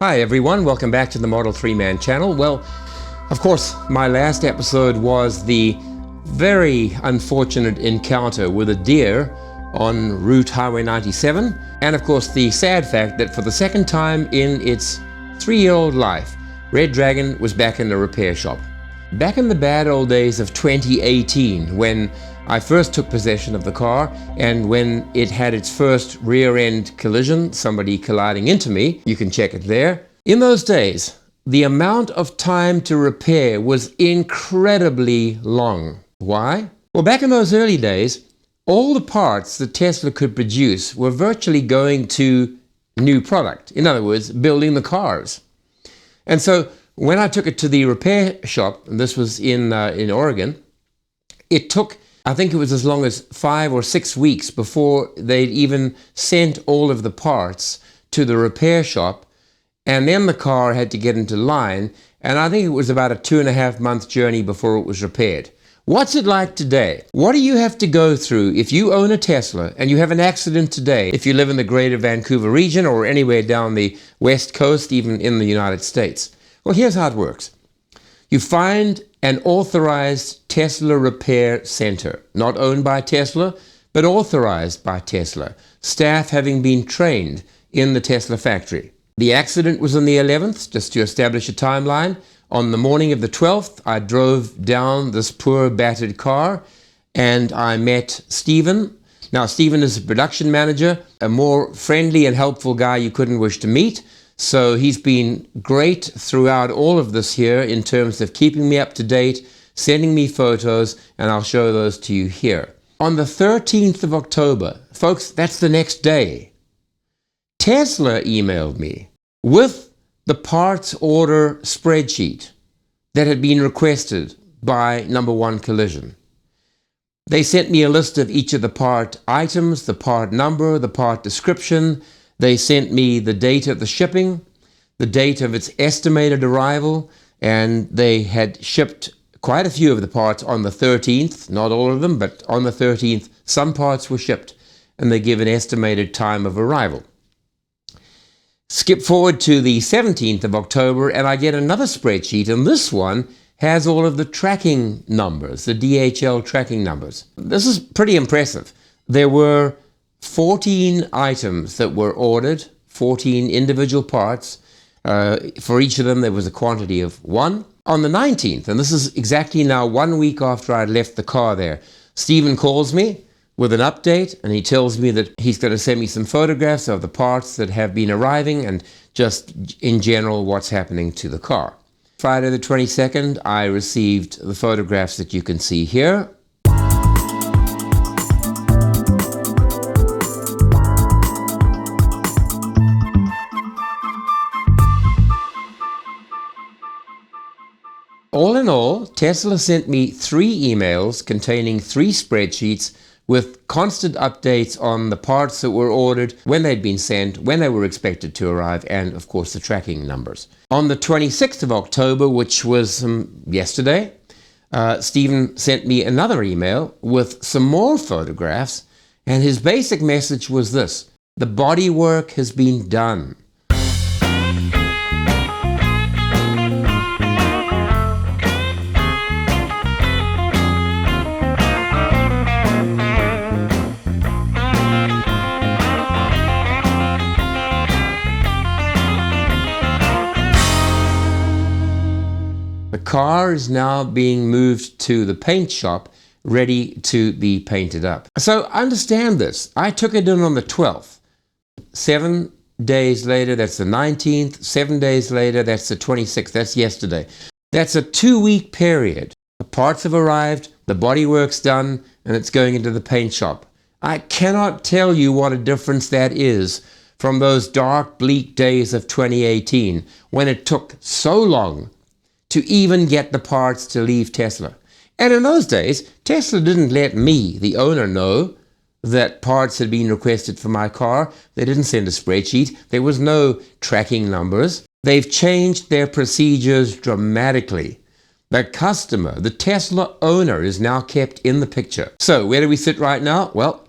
Hi everyone, welcome back to the Model 3 Man channel. Well, of course, my last episode was the very unfortunate encounter with a deer on Route Highway 97, and of course the sad fact that for the second time in its 3-year-old life, Red Dragon was back in the repair shop. Back in the bad old days of 2018, when I first took possession of the car and when it had its first rear-end collision, somebody colliding into me, you can check it there. In those days, the amount of time to repair was incredibly long. Why? Well, back in those early days, all the parts that Tesla could produce were virtually going to new product. In other words, building the cars. And so when I took it to the repair shop, and this was in Oregon, it took, I think it was as long as 5 or 6 weeks before they'd even sent all of the parts to the repair shop, and then the car had to get into line, and I think it was about a 2.5-month journey before it was repaired. What's it like today? What do you have to go through if you own a Tesla and you have an accident today, if you live in the greater Vancouver region or anywhere down the west coast, even in the United States? Well, here's how it works. You find an authorized Tesla repair center, not owned by Tesla, but authorized by Tesla, staff having been trained in the Tesla factory. The accident was on the 11th, just to establish a timeline. On the morning of the 12th, I drove down this poor battered car and I met Stephen. Now, Stephen is a production manager, a more friendly and helpful guy you couldn't wish to meet. So he's been great throughout all of this here in terms of keeping me up to date, sending me photos, and I'll show those to you here. On the 13th of October, folks, that's the next day, Tesla emailed me with the parts order spreadsheet that had been requested by number 1 Collision. They sent me a list of each of the part items, the part number, the part description. They sent me the date of the shipping, the date of its estimated arrival, and they had shipped quite a few of the parts on the 13th, not all of them, but on the 13th, some parts were shipped, and they give an estimated time of arrival. Skip forward to the 17th of October, and I get another spreadsheet, and this one has all of the tracking numbers, the DHL tracking numbers. This is pretty impressive. There were 14 items that were ordered, 14 individual parts. For each of them, there was a quantity of 1. On the 19th, and this is exactly now 1 week after I'd left the car there, Stephen calls me with an update, and he tells me that he's going to send me some photographs of the parts that have been arriving and just in general what's happening to the car. Friday the 22nd, I received the photographs that you can see here. All in all, Tesla sent me 3 emails containing 3 spreadsheets with constant updates on the parts that were ordered, when they'd been sent, when they were expected to arrive, and of course the tracking numbers. On the 26th of October, which was yesterday, Stephen sent me another email with some more photographs, and his basic message was this: the bodywork has been done. The car is now being moved to the paint shop, ready to be painted up. So understand this. I took it in on the 12th. 7 days later, that's the 19th. 7 days later, that's the 26th. That's yesterday. That's a 2-week period. The parts have arrived, the bodywork's done, and it's going into the paint shop. I cannot tell you what a difference that is from those dark, bleak days of 2018, when it took so long to even get the parts to leave Tesla. And in those days, Tesla didn't let me, the owner, know that parts had been requested for my car. They didn't send a spreadsheet. There was no tracking numbers. They've changed their procedures dramatically. The customer, the Tesla owner, is now kept in the picture. So where do we sit right now? Well,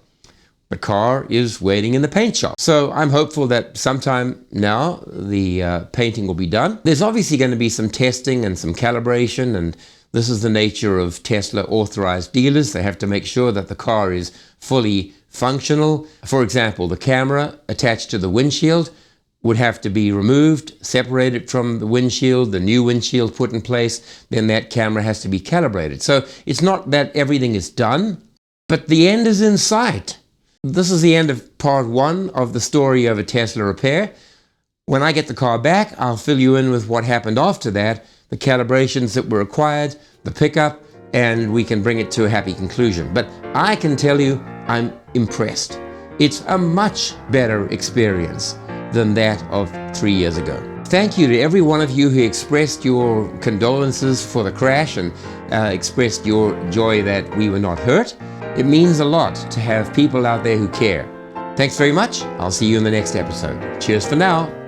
The car is waiting in the paint shop. So I'm hopeful that sometime now the painting will be done. There's obviously going to be some testing and some calibration, and this is the nature of Tesla authorized dealers. They have to make sure that the car is fully functional. For example, the camera attached to the windshield would have to be removed, separated from the windshield, the new windshield put in place, then that camera has to be calibrated. So it's not that everything is done, but the end is in sight. This is the end of part 1 of the story of a Tesla repair. When I get the car back, I'll fill you in with what happened after that, the calibrations that were required, the pickup, and we can bring it to a happy conclusion. But I can tell you, I'm impressed. It's a much better experience than that of 3 years ago. Thank you to every one of you who expressed your condolences for the crash and expressed your joy that we were not hurt. It means a lot to have people out there who care. Thanks very much. I'll see you in the next episode. Cheers for now.